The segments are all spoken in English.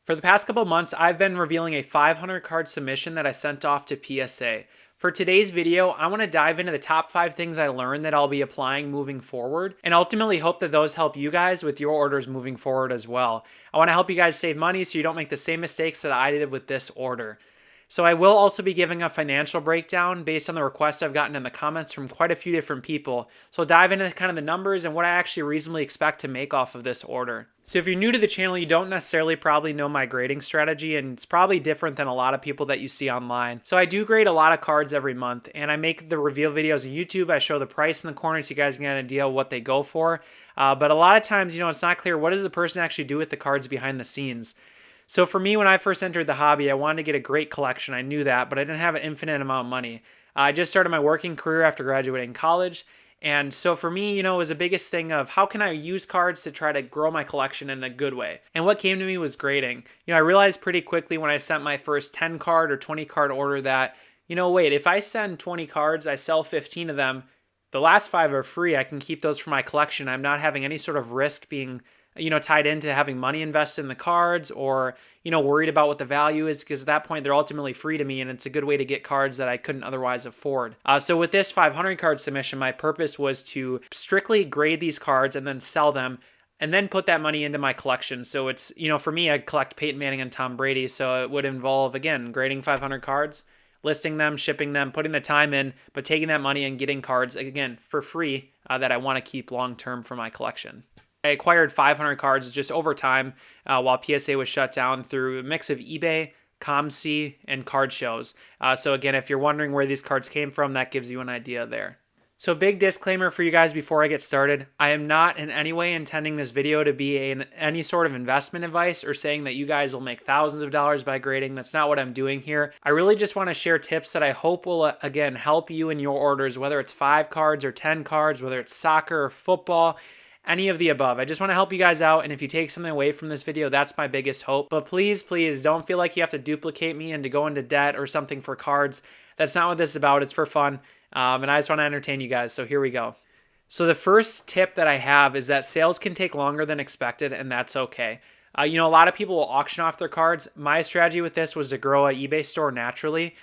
For the past couple months, I've been revealing a 500 card submission that I sent off to PSA. For today's video, I want to dive into the top 5 things I learned that I'll be applying moving forward, and ultimately hope that those help you guys with your orders moving forward as well. I want to help you guys save money so you don't make the same mistakes that I did with this order. So I will also be giving a financial breakdown based on the requests I've gotten in the comments from quite a few different people. So I'll dive into kind of the numbers and what I actually reasonably expect to make off of this order. So if you're new to the channel, you don't necessarily probably know my grading strategy, and it's probably different than a lot of people that you see online. So I do grade a lot of cards every month, and I make the reveal videos on YouTube. I show the price in the corner so you guys can get an idea of what they go for. But a lot of times, it's not clear what does the person actually do with the cards behind the scenes. So for me, when I first entered the hobby, I wanted to get a great collection. I knew that, but I didn't have an infinite amount of money. I just started my working career after graduating college. And so for me, it was the biggest thing of how can I use cards to try to grow my collection in a good way? And what came to me was grading. I realized pretty quickly when I sent my first 10 card or 20 card order that, wait, if I send 20 cards, I sell 15 of them, the last 5 are free. I can keep those for my collection. I'm not having any sort of risk being tied into having money invested in the cards or, worried about what the value is, because at that point they're ultimately free to me and it's a good way to get cards that I couldn't otherwise afford. So with this 500 card submission, my purpose was to strictly grade these cards and then sell them and then put that money into my collection. So it's, for me, I collect Peyton Manning and Tom Brady. So it would involve, again, grading 500 cards, listing them, shipping them, putting the time in, but taking that money and getting cards, again, for free that I want to keep long-term for my collection. I acquired 500 cards just over time while PSA was shut down through a mix of eBay, ComC, and card shows. So again, if you're wondering where these cards came from, that gives you an idea there. So big disclaimer for you guys before I get started. I am not in any way intending this video to be any sort of investment advice or saying that you guys will make thousands of dollars by grading. That's not what I'm doing here. I really just want to share tips that I hope will, again, help you in your orders, whether it's 5 cards or 10 cards, whether it's soccer or football, any of the above. I just want to help you guys out, and if you take something away from this video, that's my biggest hope. But please, please don't feel like you have to duplicate me and to go into debt or something for cards. That's not what this is about. It's for fun, and I just want to entertain you guys, so here we go. So the first tip that I have is that sales can take longer than expected, and that's okay. A lot of people will auction off their cards. My strategy with this was to grow an eBay store naturally,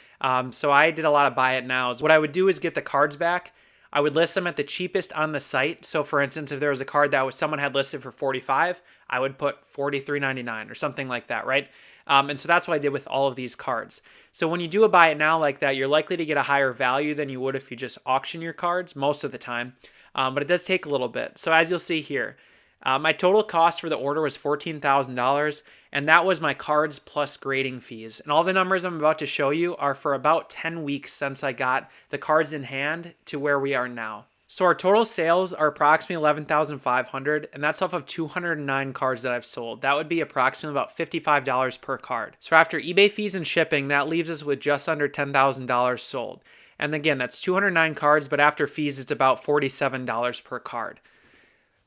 so I did a lot of buy it nows. What I would do is get the cards back. I would list them at the cheapest on the site. So for instance, if there was a card that someone had listed for $45, I would put $43.99 or something like that, right? And so that's what I did with all of these cards. So when you do a buy it now like that, you're likely to get a higher value than you would if you just auction your cards most of the time. But it does take a little bit. So as you'll see here, my total cost for the order was $14,000, and that was my cards plus grading fees. And all the numbers I'm about to show you are for about 10 weeks since I got the cards in hand to where we are now. So our total sales are approximately $11,500, and that's off of 209 cards that I've sold. That would be approximately about $55 per card. So after eBay fees and shipping, that leaves us with just under $10,000 sold. And again, that's 209 cards, but after fees, it's about $47 per card.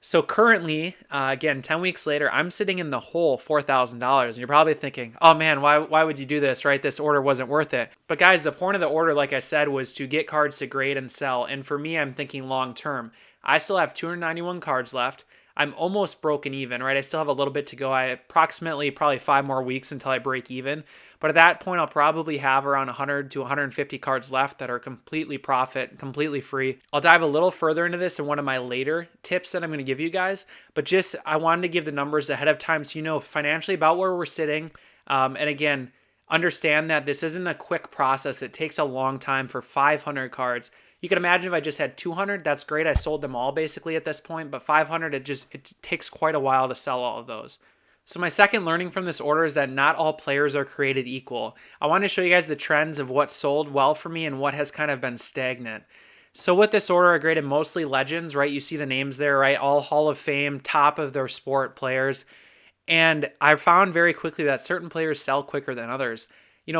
So currently, again, 10 weeks later, I'm sitting in the hole $4,000. And you're probably thinking, oh man, why would you do this, right? This order wasn't worth it. But guys, the point of the order, like I said, was to get cards to grade and sell. And for me, I'm thinking long term. I still have 291 cards left. I'm almost broken even, right? I still have a little bit to go. I approximately probably 5 more weeks until I break even. But at that point, I'll probably have around 100 to 150 cards left that are completely profit, completely free. I'll dive a little further into this in one of my later tips that I'm going to give you guys. But just, I wanted to give the numbers ahead of time so you know financially about where we're sitting. And again, understand that this isn't a quick process. It takes a long time for 500 cards. You can imagine if I just had 200, that's great. I sold them all basically at this point, but 500, it takes quite a while to sell all of those. So my second learning from this order is that not all players are created equal. I want to show you guys the trends of what sold well for me and what has kind of been stagnant. So with this order, I graded mostly legends, right? You see the names there, right? All Hall of Fame, top of their sport players. And I found very quickly that certain players sell quicker than others.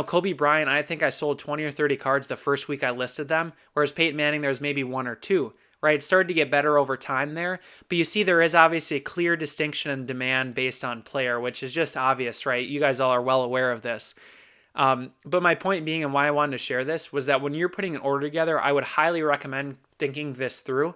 Kobe Bryant, I think I sold 20 or 30 cards the first week I listed them, whereas Peyton Manning, there was maybe 1 or 2, right? It started to get better over time there, but you see there is obviously a clear distinction in demand based on player, which is just obvious, right? You guys all are well aware of this. But my point being and why I wanted to share this was that when you're putting an order together, I would highly recommend thinking this through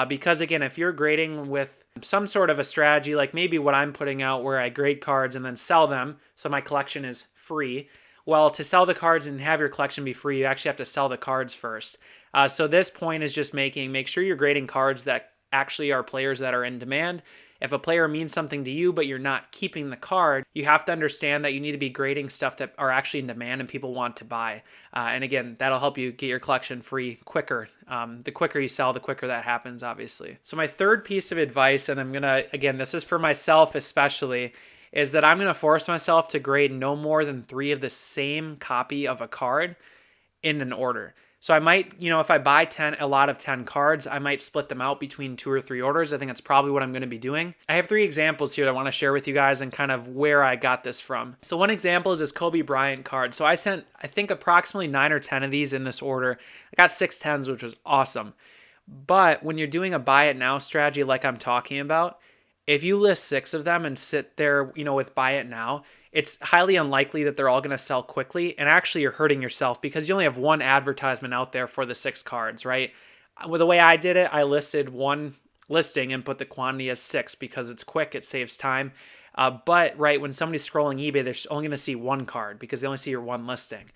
because again, if you're grading with some sort of a strategy, like maybe what I'm putting out where I grade cards and then sell them so my collection is free. Well, to sell the cards and have your collection be free, you actually have to sell the cards first. So this point is just make sure you're grading cards that actually are players that are in demand. If a player means something to you, but you're not keeping the card, you have to understand that you need to be grading stuff that are actually in demand and people want to buy. And again, that'll help you get your collection free quicker. The quicker you sell, the quicker that happens, obviously. So my third piece of advice, and I'm going to, again, this is for myself especially, is that I'm going to force myself to grade no more than 3 of the same copy of a card in an order. So I might, if I buy a lot of 10 cards, I might split them out between 2 or 3 orders. I think that's probably what I'm going to be doing. I have 3 examples here that I want to share with you guys and kind of where I got this from. So one example is this Kobe Bryant card. So I sent, I think, approximately 9 or 10 of these in this order. I got 6 10s, which was awesome. But when you're doing a buy it now strategy like I'm talking about, if you list 6 of them and sit there, with buy it now, it's highly unlikely that they're all going to sell quickly. And actually, you're hurting yourself because you only have one advertisement out there for the 6 cards, right? Well, the way I did it, I listed one listing and put the quantity as 6 because it's quick, it saves time. But right, when somebody's scrolling eBay, they're only going to see one card because they only see your one listing.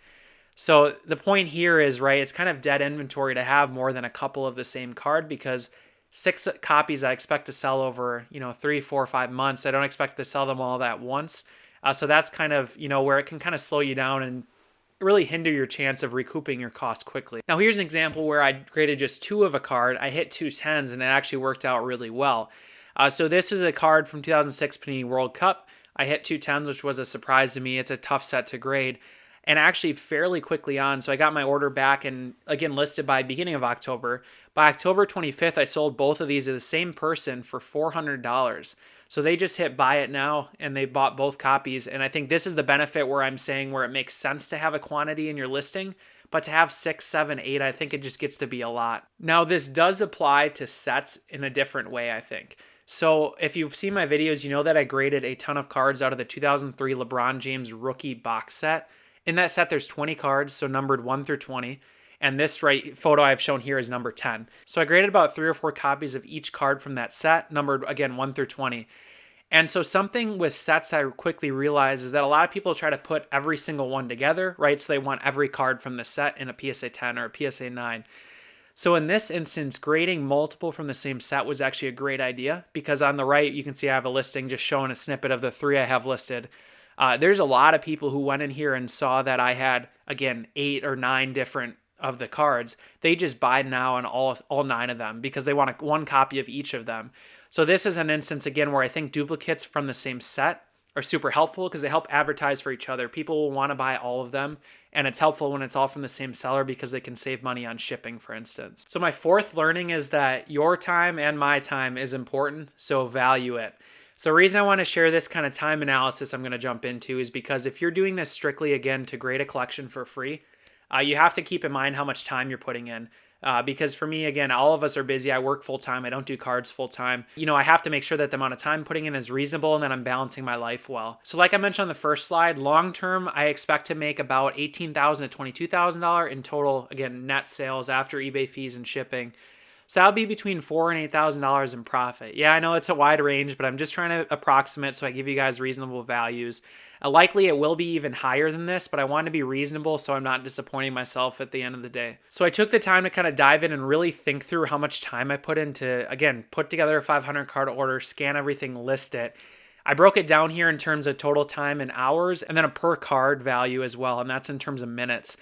So the point here is, right, it's kind of dead inventory to have more than a couple of the same card because 6 copies I expect to sell over, 3, 4, 5 months. I don't expect to sell them all at once. So that's kind of, where it can kind of slow you down and really hinder your chance of recouping your cost quickly. Now here's an example where I graded just 2 of a card. I hit 2 10s and it actually worked out really well. So this is a card from 2006 Panini World Cup. I hit 2 10s, which was a surprise to me. It's a tough set to grade. And actually fairly quickly on, so I got my order back and again listed by beginning of October. By October 25th, I sold both of these to the same person for $400. So they just hit buy it now and they bought both copies. And I think this is the benefit where I'm saying where it makes sense to have a quantity in your listing, but to have 6, 7, 8, I think it just gets to be a lot. Now this does apply to sets in a different way, I think. So if you've seen my videos, you know that I graded a ton of cards out of the 2003 LeBron James rookie box set. In that set, there's 20 cards, so numbered 1 through 20. And this photo I've shown here is number 10. So I graded about 3 or 4 copies of each card from that set, numbered, again, 1 through 20. And so something with sets I quickly realized is that a lot of people try to put every single one together, right? So they want every card from the set in a PSA 10 or a PSA 9. So in this instance, grading multiple from the same set was actually a great idea because on the right, you can see I have a listing just showing a snippet of the 3 I have listed. There's a lot of people who went in here and saw that I had, again, 8 or 9 different of the cards. They just buy now on all 9 of them because they want one copy of each of them. So this is an instance, again, where I think duplicates from the same set are super helpful because they help advertise for each other. People will want to buy all of them, and it's helpful when it's all from the same seller because they can save money on shipping, for instance. So my fourth learning is that your time and my time is important, so value it. So the reason I want to share this kind of time analysis I'm going to jump into is because if you're doing this strictly, again, to grade a collection for free, you have to keep in mind how much time you're putting in. Because for me, again, all of us are busy. I work full time. I don't do cards full time. I have to make sure that the amount of time I'm putting in is reasonable and that I'm balancing my life well. So like I mentioned on the first slide, long term, I expect to make about $18,000 to $22,000 in total, again, net sales after eBay fees and shipping. So that'll be between $4,000 and $8,000 in profit. Yeah, I know it's a wide range, but I'm just trying to approximate so I give you guys reasonable values. Likely it will be even higher than this, but I want to be reasonable so I'm not disappointing myself at the end of the day. So I took the time to kind of dive in and really think through how much time I put into, again, put together a 500 card order, scan everything, list it. I broke it down here in terms of total time in hours and then a per card value as well, and that's in terms of minutes.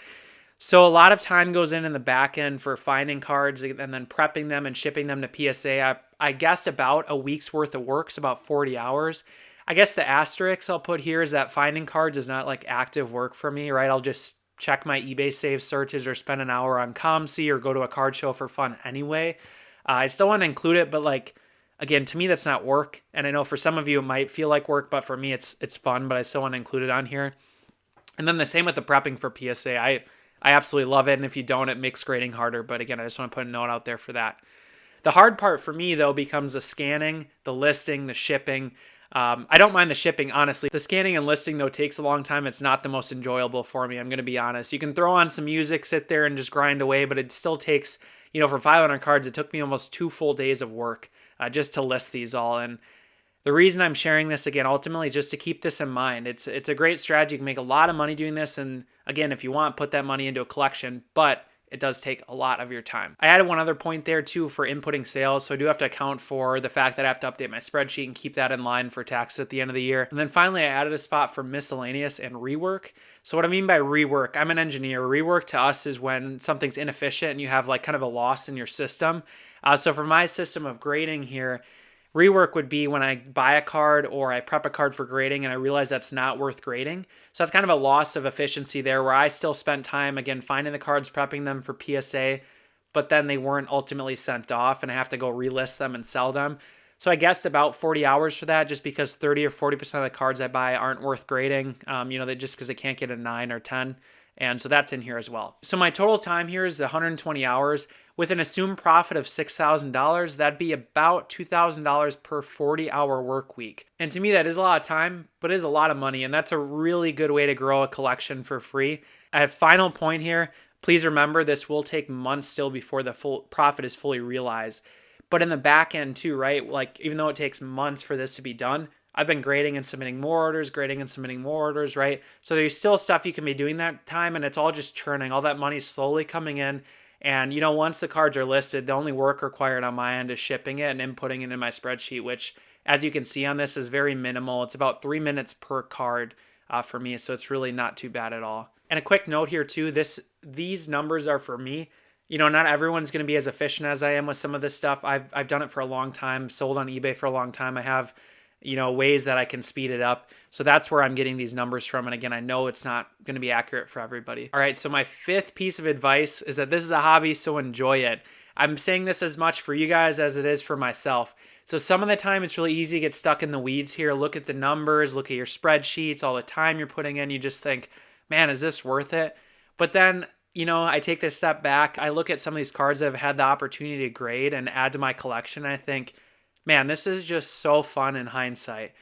So a lot of time goes in the back end for finding cards and then prepping them and shipping them to PSA. I guessed about a week's worth of work, so about 40 hours. I guess the asterisk I'll put here is that finding cards is not like active work for me, right? I'll just check my eBay save searches or spend an hour on ComC or go to a card show for fun anyway. I still want to include it, but again, to me, that's not work. And I know for some of you, it might feel like work, but for me, it's fun, but I still want to include it on here. And then the same with the prepping for PSA. I absolutely love it, and if you don't, it makes grading harder. But again, I just want to put a note out there for that. The hard part for me, though, becomes the scanning, the listing, the shipping. I don't mind the shipping, honestly. The scanning and listing, though, takes a long time. It's not the most enjoyable for me, I'm going to be honest. You can throw on some music, sit there, and just grind away, but it still takes, for 500 cards, it took me almost 2 full days of work just to list these all. And the reason I'm sharing this again, ultimately, just to keep this in mind. It's a great strategy. You can make a lot of money doing this. And again, if you want, put that money into a collection, but it does take a lot of your time. I added one other point there too for inputting sales. So I do have to account for the fact that I have to update my spreadsheet and keep that in line for taxes at the end of the year. And then finally, I added a spot for miscellaneous and rework. So what I mean by rework, I'm an engineer. Rework to us is when something's inefficient and you have like kind of a loss in your system. So for my system of grading here, rework would be when I buy a card or I prep a card for grading and I realize that's not worth grading. So that's kind of a loss of efficiency there where I still spent time, again, finding the cards, prepping them for PSA, but then they weren't ultimately sent off and I have to go relist them and sell them. So I guessed about 40 hours for that just because 30 or 40% of the cards I buy aren't worth grading, they just because they can't get a 9 or 10. And so that's in here as well. So my total time here is 120 hours. With an assumed profit of $6,000, that'd be about $2,000 per 40-hour work week. And to me, that is a lot of time, but it is a lot of money. And that's a really good way to grow a collection for free. A final point here, please remember this will take months still before the full profit is fully realized. But in the back end too, right? Like even though it takes months for this to be done, I've been grading and submitting more orders, grading and submitting more orders, right? So there's still stuff you can be doing that time and it's all just churning. All that money's slowly coming in. And, once the cards are listed, the only work required on my end is shipping it and inputting it in my spreadsheet, which, as you can see on this, is very minimal. It's about 3 minutes per card for me, so it's really not too bad at all. And a quick note here, too, these numbers are for me. Not everyone's going to be as efficient as I am with some of this stuff. I've done it for a long time, sold on eBay for a long time. I have ways that I can speed it up. So that's where I'm getting these numbers from. And again, I know it's not going to be accurate for everybody. All right. So my fifth piece of advice is that this is a hobby, so enjoy it. I'm saying this as much for you guys as it is for myself. So some of the time it's really easy to get stuck in the weeds here. Look at the numbers, look at your spreadsheets, all the time you're putting in. You just think, man, is this worth it? But then, I take this step back. I look at some of these cards that I've had the opportunity to grade and add to my collection. And I think, man, this is just so fun in hindsight.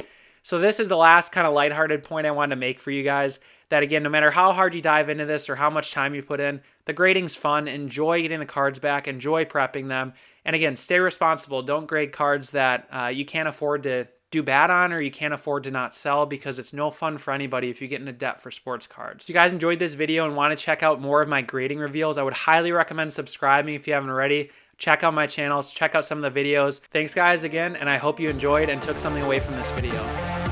So this is the last kind of lighthearted point I wanted to make for you guys. That again, no matter how hard you dive into this or how much time you put in, the grading's fun. Enjoy getting the cards back. Enjoy prepping them. And again, stay responsible. Don't grade cards that you can't afford to do bad on or you can't afford to not sell because it's no fun for anybody if you get into debt for sports cards. If you guys enjoyed this video and want to check out more of my grading reveals, I would highly recommend subscribing if you haven't already. Check out my channels, check out some of the videos. Thanks guys again, and I hope you enjoyed and took something away from this video.